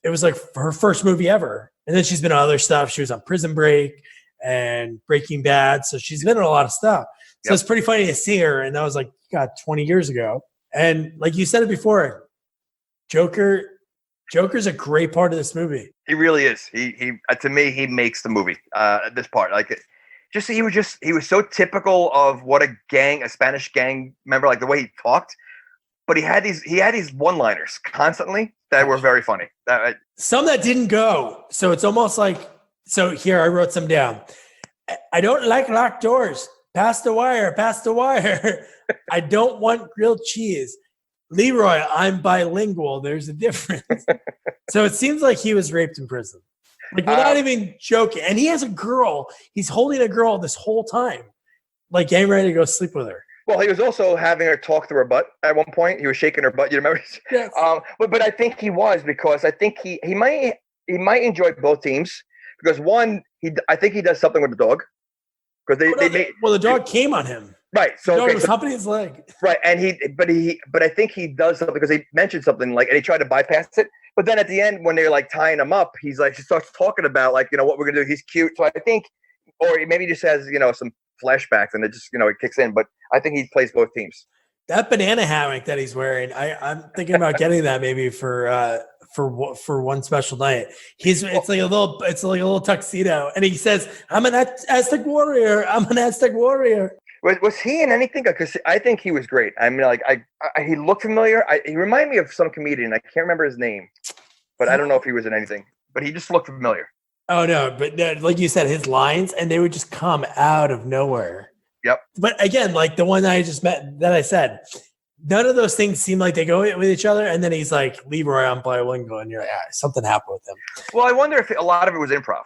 it was her first movie ever. And then she's been on other stuff. She was on Prison Break and Breaking Bad. So she's been in a lot of stuff. So It's pretty funny to see her. And that was 20 years ago. And like you said it before, Joker's a great part of this movie. He really is. He to me, he makes the movie. This part, he was so typical of what a Spanish gang member, the way he talked. But he had these one-liners constantly that were very funny. Some that didn't go. So it's almost so here I wrote some down. "I don't like locked doors. Pass the wire. I don't want grilled cheese. Leroy, I'm bilingual. There's a difference." So it seems like he was raped in prison. We're not even joking. And he has a girl. He's holding a girl this whole time, getting ready to go sleep with her. Well, he was also having her talk through her butt at one point. He was shaking her butt. You remember? Yes. But I think he was, because I think he might enjoy both teams, because one, I think he does something with the dog. Because the dog came on him. Right. So, No, okay, it was humping his leg. right. And but I think he does something because he mentioned something like, and he tried to bypass it. But then at the end, when they're like tying him up, he starts talking about like, what we're going to do. He's cute. So I think, or maybe he just has, some flashbacks and it just, it kicks in. But I think he plays both teams. That banana hammock that he's wearing, I'm thinking about getting that maybe for one special night. It's like a little tuxedo, and he says, "I'm an Aztec warrior. I'm an Aztec warrior." Was he in anything? Because I think he was great. I mean, like he looked familiar. He reminded me of some comedian. I can't remember his name, but I don't know if he was in anything. But he just looked familiar. Oh no, but no, like you said, his lines, and they would just come out of nowhere. Yep. But again, like the one that I just met, that I said, none of those things seem like they go with each other. And then he's like, Leroy on bilingual, and you're like, something happened with him. Well, I wonder if a lot of it was improv.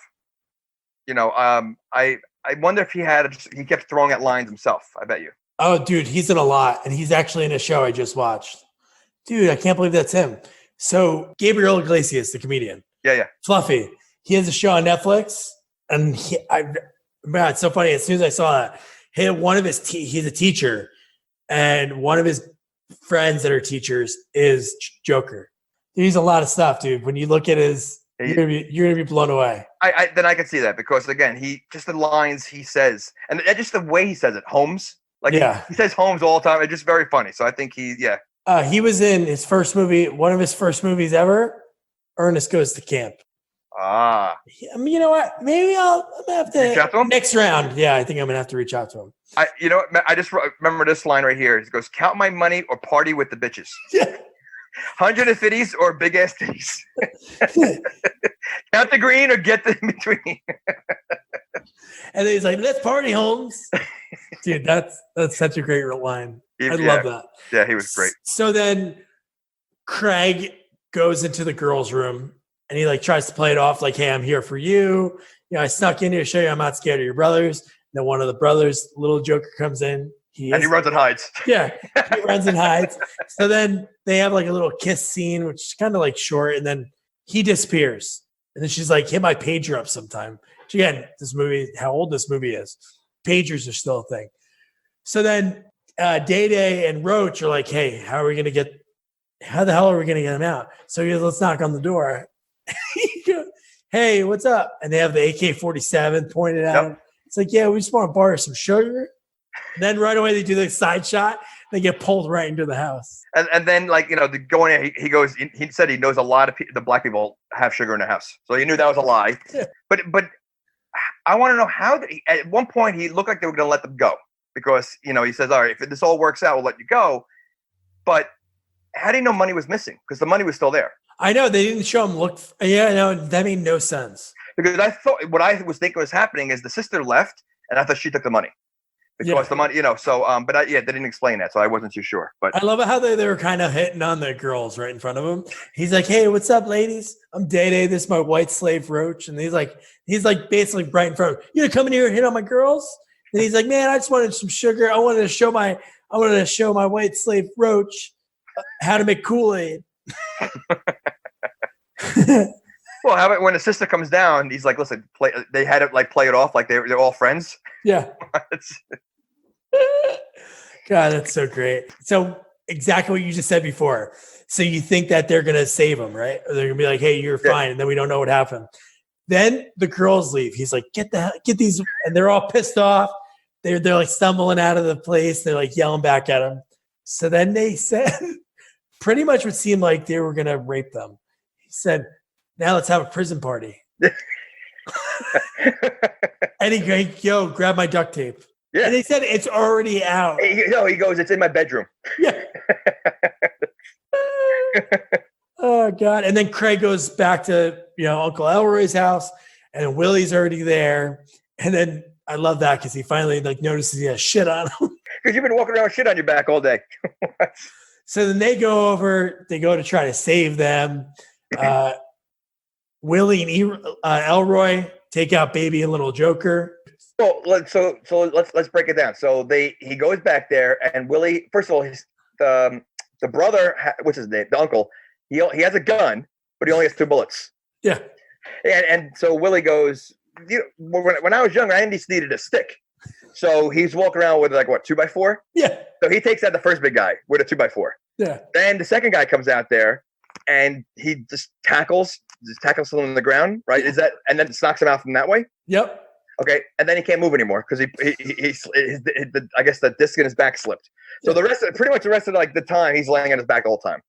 I wonder if he kept throwing out lines himself. I bet you. Oh, dude, he's in a lot, and he's actually in a show I just watched. Dude, I can't believe that's him. So Gabriel Iglesias, the comedian. Yeah. Fluffy. He has a show on Netflix, and man, it's so funny. As soon as I saw that, he's a teacher, and one of his friends that are teachers is Joker. He's a lot of stuff, dude. When you look at you're gonna be blown away. Then I can see that because again, just the lines he says, and just the way he says it, Holmes. Like he says Holmes all the time. It's just very funny. So I think he was in his first movie, one of his first movies ever. Ernest Goes to Camp. Ah. I mean, you know what? Maybe I'm gonna have to reach out to him? Next round. Yeah, I think I'm gonna have to reach out to him. I just remember this line right here. It goes, "Count my money or party with the bitches." Yeah. 150s or big ass titties. Count the green or get the in between. And then he's like, "Let's party, Holmes." Dude, that's such a great line. I love that. Yeah, he was great. So then Craig goes into the girls' room and he like tries to play it off like, "Hey, I'm here for you. I snuck in here to show you I'm not scared of your brothers." And then one of the brothers, little Joker, comes in. He runs and hides. Yeah, he runs and hides. So then they have like a little kiss scene, which is kind of like short, and then he disappears. And then she's like, "Hit my pager up sometime." Again, how old this movie is. Pagers are still a thing. So then Day Day and Roach are like, "Hey, how the hell are we going to get him out?" So he goes, "Let's knock on the door." "Hey, what's up?" And they have the AK-47 pointed at him. It's like, "Yeah, we just want to borrow some sugar." And then right away they do the side shot. They get pulled right into the house. And then to go in, he goes. He said he knows a lot of the black people have sugar in the house, so he knew that was a lie. Yeah. But I want to know how. At one point, he looked like they were going to let them go because he says, "All right, if this all works out, we'll let you go." But how do you know money was missing? Because the money was still there. I know they didn't show him look. Yeah, no, that made no sense. Because I thought what I was thinking was happening is the sister left, and I thought she took the money. Because the money, but they didn't explain that, so I wasn't too sure. But I love how they were kind of hitting on the girls right in front of him. He's like, "Hey, what's up, ladies? I'm Day Day. This is my white slave Roach." And he's like basically right in front of him. "You gonna come in here and hit on my girls?" And he's like, "Man, I just wanted some sugar. I wanted to show my white slave Roach how to make Kool-Aid." Well, how about when the sister comes down? He's like, "Listen, they had it play it off like they're all friends." Yeah. God, that's so great. So exactly what you just said before. So you think that they're gonna save him, right? Or they're gonna be like, "Hey, you're fine," and then we don't know what happened. Then the girls leave. He's like, get these," and they're all pissed off. They're like stumbling out of the place. They're like yelling back at him. So then they said, pretty much what seemed like they were gonna rape them. He said, "Now let's have a prison party." And he goes, "Yo, grab my duct tape." Yeah. And they said it's already out. He goes, "It's in my bedroom." Yeah. Oh God. And then Craig goes back to, Uncle Elroy's house, and Willie's already there. And then I love that because he finally notices he has shit on him. Because you've been walking around with shit on your back all day. So then they go to try to save them. Willie and Elroy take out Baby and Little Joker. So let's break it down. So he goes back there, and Willie, first of all, the brother, what's his name, the uncle, he has a gun, but he only has 2 bullets. Yeah. And so Willie goes, "When I was younger, I just needed a stick." So he's walking around with like what 2x4. Yeah. So he takes out the first big guy with a 2x4. Yeah. Then the second guy comes out there, and he just tackles him on the ground. Right? Is that and then knocks him out from that way? Yep. Okay, and then he can't move anymore because I guess the disc in his back slipped. So pretty much the rest of like the time he's laying on his back the whole time.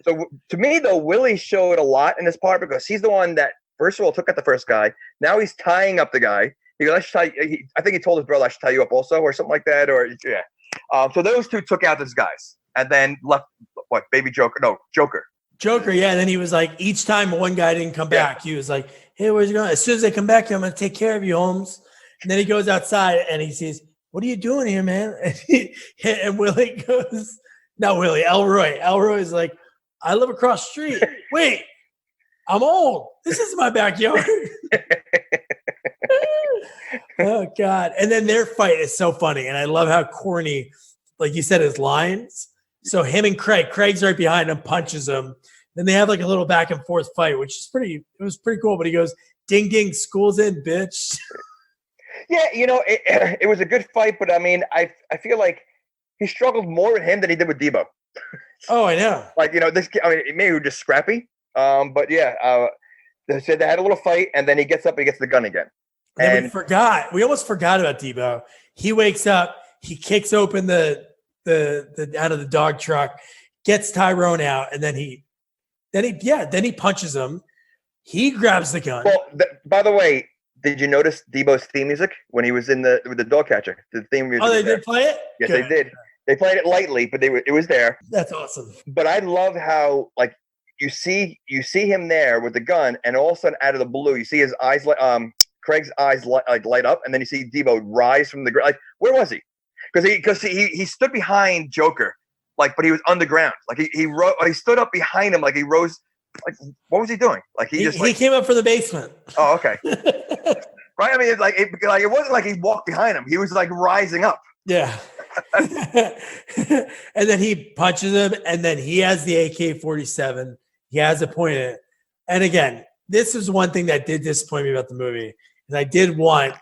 So to me though, Willie showed a lot in this part because he's the one that first of all took out the first guy. Now he's tying up the guy. He goes, I think he told his brother I should tie you up also or something like that or yeah. So those two took out these guys and then left what baby Joker? No, Joker. Joker, yeah. And then he was like, each time one guy didn't come back, he was like, hey, where's you going? As soon as they come back here, I'm going to take care of you, Holmes. And then he goes outside and he says, what are you doing here, man? And Willie goes, not Willie, Elroy. Elroy is like, I live across the street. Wait, I'm old. This is my backyard. Oh, God. And then their fight is so funny. And I love how corny, like you said, his lines. So him and Craig's right behind him, punches him. Then they have like a little back and forth fight, which is it was pretty cool. But he goes, ding, ding, school's in, bitch. Yeah, it was a good fight, but I mean, I feel like he struggled more with him than he did with Debo. Oh, I know. Like, this, I mean, maybe he was just scrappy. But yeah, they said they had a little fight, and then he gets up and he gets the gun again. And we almost forgot about Debo. He wakes up, he kicks open the out of the dog truck, gets Tyrone out, and then he punches him. He grabs the gun. Well, by the way, did you notice Debo's theme music when he was with the dog catcher? The theme music. Oh, they did play it? Yes, Good. they did. They played it lightly, but it was there. That's awesome. But I love how like you see him there with the gun, and all of a sudden, out of the blue, you see his eyes Craig's eyes light up, and then you see Debo rise from the ground. Like, where was he? Because he stood behind Joker, like, but he was underground. Like he stood up behind him, like he rose. Like, what was he doing? Like he came up from the basement. Oh, okay. Right. I mean, it wasn't like he walked behind him. He was like rising up. Yeah. And then he punches him, and then he has the AK-47. He has it pointed. And again, this is one thing that did disappoint me about the movie. Is I did want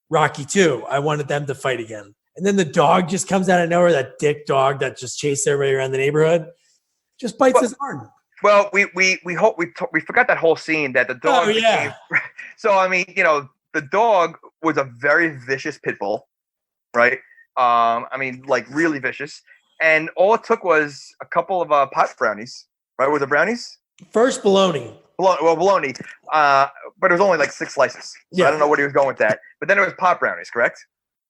Rocky 2. I wanted them to fight again. And then the dog just comes out of nowhere, that dick dog that just chased everybody around the neighborhood, just bites his arm. Well, we forgot that whole scene that the dog. Oh, yeah. So I mean, the dog was a very vicious pit bull, right? I mean, like really vicious, and all it took was a couple of pot brownies, right? Was it brownies? First bologna. Bologna, but it was only like 6 slices. So yeah. I don't know what he was going with that. But then it was pot brownies, correct?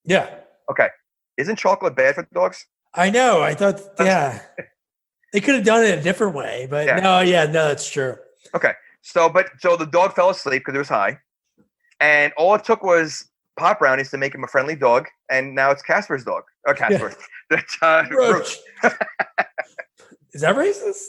Yeah. Okay. Isn't chocolate bad for dogs? I know. I thought, yeah. They could have done it a different way, but no, that's true. Okay. So the dog fell asleep because it was high. And all it took was pot brownies to make him a friendly dog. And now it's Casper's dog. Or Casper. Yeah. Roach. Is that racist?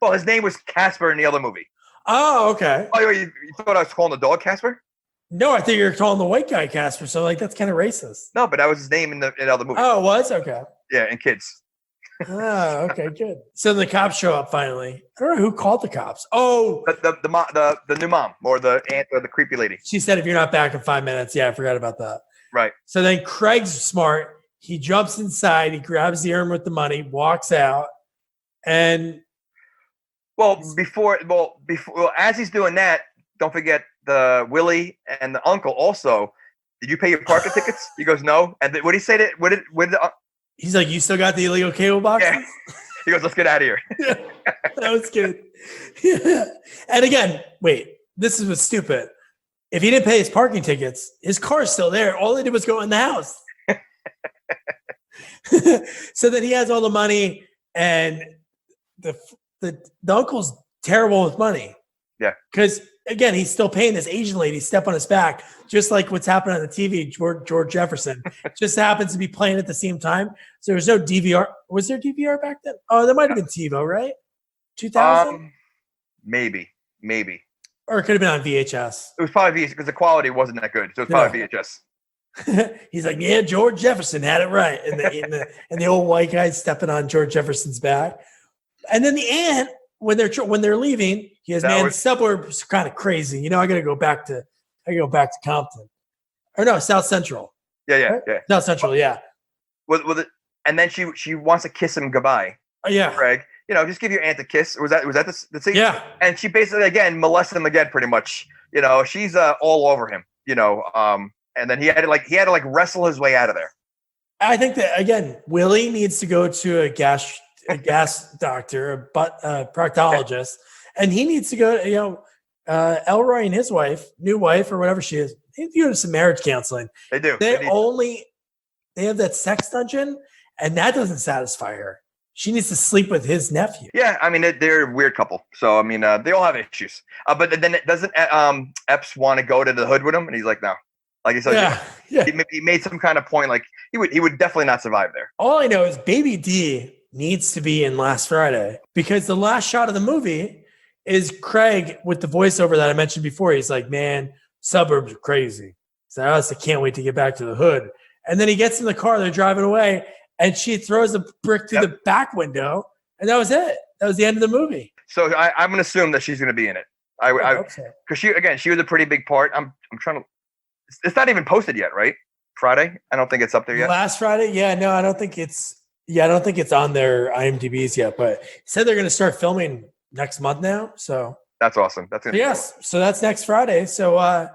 Well, his name was Casper in the other movie. Oh, okay. Oh, you thought I was calling the dog Casper? No, I think you were calling the white guy Casper. So, like, that's kind of racist. No, but that was his name in the other movie. Oh, it was? Okay. Yeah, and Kids. Oh, okay, good. So the cops show up finally. I don't know who called the cops. Oh, the new mom or the aunt or the creepy lady. She said, if you're not back in 5 minutes. Yeah, I forgot about that. Right. So then Craig's smart. He jumps inside. He grabs the urn with the money, walks out, and before as he's doing that, don't forget the Willie and the uncle also. Did you pay your parking tickets? He goes, no. And what did he say to what did he's like, you still got the illegal cable boxes? Yeah. He goes, let's get out of here. Yeah, that was good. Yeah. And again, wait, this is what's stupid. If he didn't pay his parking tickets, his car's still there. All he did was go in the house. So then he has all the money, and the uncle's terrible with money. Yeah. Because, again, he's still paying this Asian lady step on his back, just like what's happening on the TV, George Jefferson. Just happens to be playing at the same time. So there's no DVR. Was there DVR back then? Oh, there might have been TiVo, right? 2000? Maybe. Or it could have been on VHS. It was probably VHS because the quality wasn't that good. So it was probably VHS. He's like, yeah, George Jefferson had it right. And the old white guy stepping on George Jefferson's back. And then the aunt, when they're leaving, he has, suburbs kind of crazy. I got to go back to Compton. Or no, South Central. Yeah. Right? South Central, yeah. With it, and then she wants to kiss him goodbye. Oh, yeah. Craig, just give your aunt a kiss. Was that the scene? Yeah. And she basically again molests him again, pretty much. She's all over him. And then he had to wrestle his way out of there. I think that again, Willie needs to go to a gas doctor, a proctologist, and he needs to go. Elroy and his new wife or whatever she is, they need to go to some marriage counseling. They do. They have that sex dungeon, and that doesn't satisfy her. She needs to sleep with his nephew. Yeah, I mean they're a weird couple. So I mean they all have issues. But then doesn't Epps want to go to the hood with him? And he's like, no. Like he said, he made some kind of point. Like he would definitely not survive there. All I know is Baby D needs to be in Last Friday because the last shot of the movie is Craig with the voiceover that I mentioned before. He's like, man, suburbs are crazy. So I can't wait to get back to the hood. And then he gets in the car, they're driving away, and she throws a brick through the back window, and that was it. That was the end of the movie. So I'm going to assume that she's going to be in it. I hope so. Because she was a pretty big part. I'm trying to. It's not even posted yet, right? Friday? I don't think it's up there yet. Last Friday? Yeah, no, I don't think it's on their IMDb's yet, but said they're going to start filming next month now. So that's awesome. That's cool. So that's next Friday. So I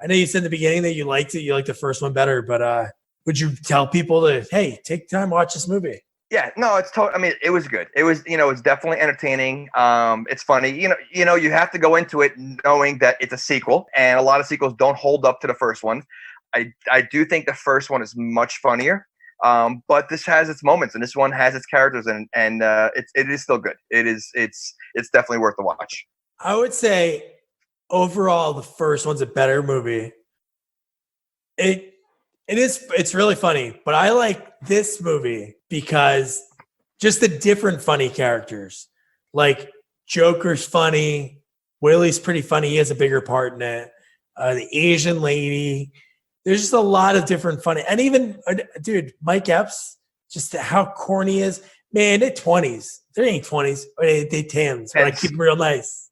know you said in the beginning that you liked it. You liked the first one better, but would you tell people to, hey, take time, watch this movie? Yeah, no, it's I mean, it was good. It was, it's definitely entertaining. It's funny. You have to go into it knowing that it's a sequel, and a lot of sequels don't hold up to the first one. I do think the first one is much funnier. But this has its moments, and this one has its characters, and it is still good. It's definitely worth the watch. I would say overall the first one's a better movie. It's really funny, but I like this movie because just the different funny characters. Like Joker's funny, Willie's pretty funny. He has a bigger part in it. The Asian lady. There's just a lot of different funny. And even, dude, Mike Epps, just how corny he is. Man, they're 20s. They ain't 20s. They 10s, but I keep them real nice.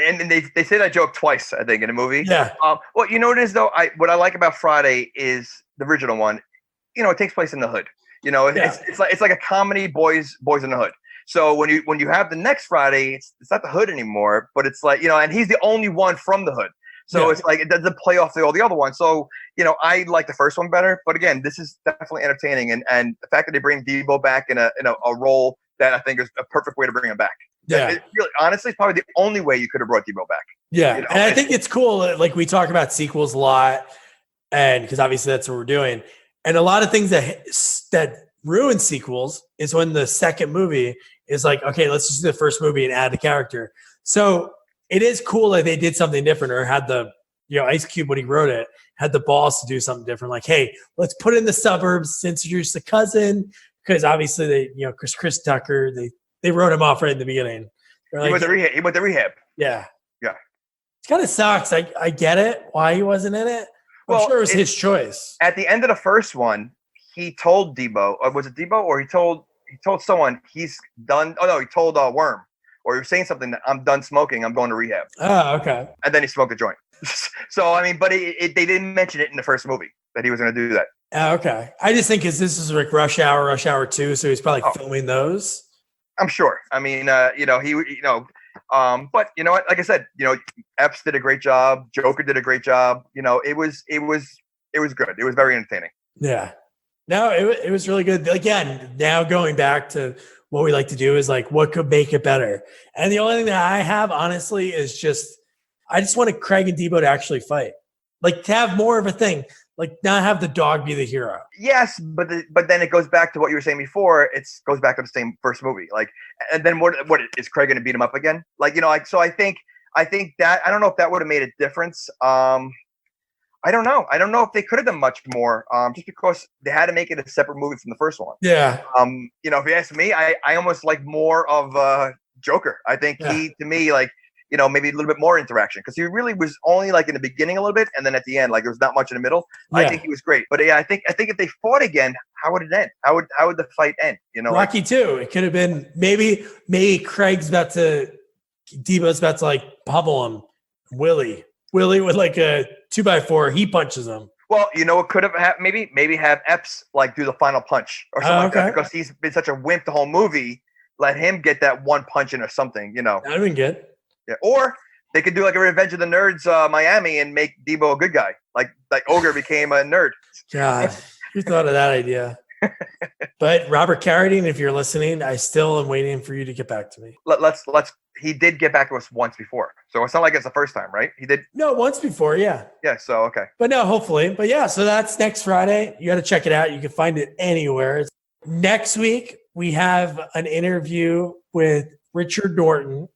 And they say that joke twice, I think, in the movie. Yeah. Well, you know what it is, though? What I like about Friday is the original one. It takes place in the hood. It's like a comedy, boys in the hood. So when you have the next Friday, it's not the hood anymore, but it's like, and he's the only one from the hood. So it's like it doesn't play off all the other ones. So, I like the first one better. But again, this is definitely entertaining. And the fact that they bring Debo back in a role that I think is a perfect way to bring him back. Yeah. Honestly, it's probably the only way you could have brought Debo back. Yeah. And I think it's cool. Like we talk about sequels a lot, and because obviously that's what we're doing. And a lot of things that ruin sequels is when the second movie is like, okay, let's just do the first movie and add the character. So it is cool that they did something different, or had the, Ice Cube, when he wrote it, had the balls to do something different. Like, hey, let's put in the suburbs to introduce the cousin, because obviously they, Chris Tucker, they wrote him off right in the beginning. Like, he went to rehab. Yeah. Yeah. It kind of sucks. I get it, why he wasn't in it. I'm sure it was his choice. At the end of the first one, he told Debo, or was it Debo, or he told someone he's done. Oh no, he told Worm, or he was saying something that I'm done smoking. I'm going to rehab. Oh, okay. And then he smoked a joint. So I mean, but they didn't mention it in the first movie that he was going to do that. Oh, okay. I just think because this is like Rush Hour 2, so he's probably filming those. I'm sure. I mean, but you know what? Like I said, Epps did a great job. Joker did a great job. It was good. It was very entertaining. Yeah. No, it was really good. Again, now going back to what we like to do is like, what could make it better? And the only thing that I have, honestly, is I just wanted Craig and Debo to actually fight. Like, to have more of a thing. Like, not have the dog be the hero. Yes, but then it goes back to what you were saying before. It goes back to the same first movie. Like, and then what is Craig going to beat him up again? Like, so I think that, I don't know if that would have made a difference. I don't know. I don't know if they could have done much more. Just because they had to make it a separate movie from the first one. Yeah. If you ask me, I almost like more of Joker. I think he, to me, like, maybe a little bit more interaction, because he really was only like in the beginning a little bit, and then at the end, like there was not much in the middle. Yeah. I think he was great, but yeah, I think if they fought again, how would it end? How would the fight end? Rocky 2. It could have been maybe Debo's about to like pummel him. Willie with like a 2x4, he punches him. Well, you know what could have happened? Maybe have Epps like do the final punch or something like that, okay. because he's been such a wimp the whole movie. Let him get that one punch in or something, you know. That'd been good. Yeah. Or they could do like a Revenge of the Nerds Miami and make Debo a good guy, like Ogre became a nerd. God, who thought of that idea? But Robert Carradine, if you're listening, I still am waiting for you to get back to me. Let's. He did get back to us once before, so it's not like it's the first time, right? He did. No, once before, yeah. Yeah. So okay. But no, hopefully. But yeah, so that's next Friday. You got to check it out. You can find it anywhere. Next week, we have an interview with Richard Norton,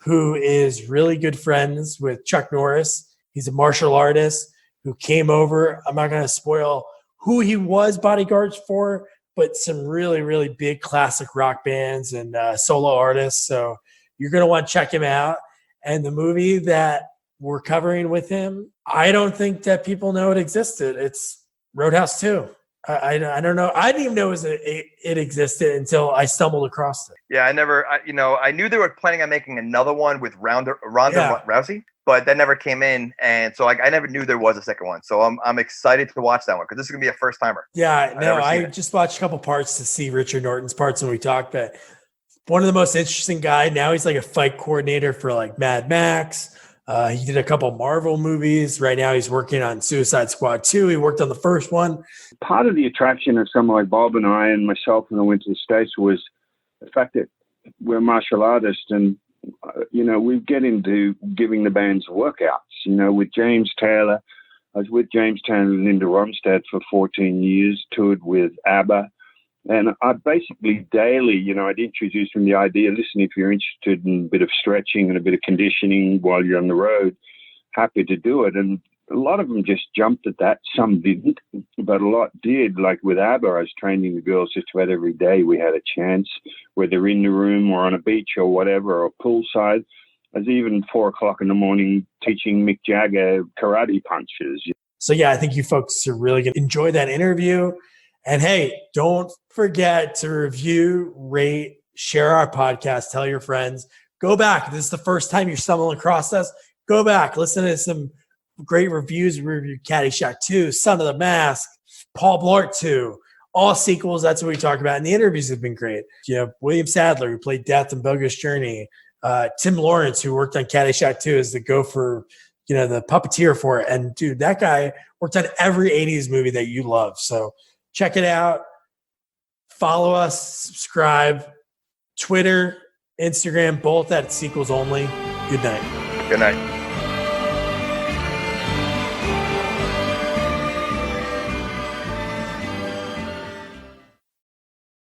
who is really good friends with Chuck Norris. He's a martial artist who came over. I'm not going to spoil who he was bodyguards for, but some really, really big classic rock bands and solo artists. So you're going to want to check him out. And the movie that we're covering with him, I don't think that people know it existed. It's Roadhouse 2. I don't know. I didn't even know it existed until I stumbled across it. Yeah, I knew they were planning on making another one with Ronda Rousey, but that never came in, and so I never knew there was a second one. So I'm excited to watch that one because this is gonna be a first timer. Yeah, I just watched a couple parts to see Richard Norton's parts when we talked. But one of the most interesting guy. Now he's like a fight coordinator for like Mad Max. He did a couple Marvel movies. Right now he's working on Suicide Squad 2. He worked on the first one. Part of the attraction of someone like Bob and I and myself when I went to the States was the fact that we're martial artists and, we get into giving the bands workouts, with James Taylor. I was with James Taylor and Linda Ronstadt for 14 years, toured with ABBA. And I basically daily, I'd introduce them the idea, listen, if you're interested in a bit of stretching and a bit of conditioning while you're on the road, happy to do it. And a lot of them just jumped at that. Some didn't, but a lot did. Like with ABBA, I was training the girls just about every day we had a chance, whether in the room or on a beach or whatever, or poolside. I was even 4:00 in the morning teaching Mick Jagger karate punches. So yeah, I think you folks are really going to enjoy that interview. And hey, don't forget to review, rate, share our podcast, tell your friends. Go back. If this is the first time you're stumbling across us, go back. Listen to some great reviews. We reviewed Caddyshack 2, Son of the Mask, Paul Blart 2, all sequels. That's what we talk about. And the interviews have been great. William Sadler, who played Death in Bogus Journey. Tim Lawrence, who worked on Caddyshack 2 as the gopher, the puppeteer for it. And dude, that guy worked on every 80s movie that you love. So check it out. Follow us, subscribe, Twitter, Instagram, both at Sequels Only. Good night. Good night.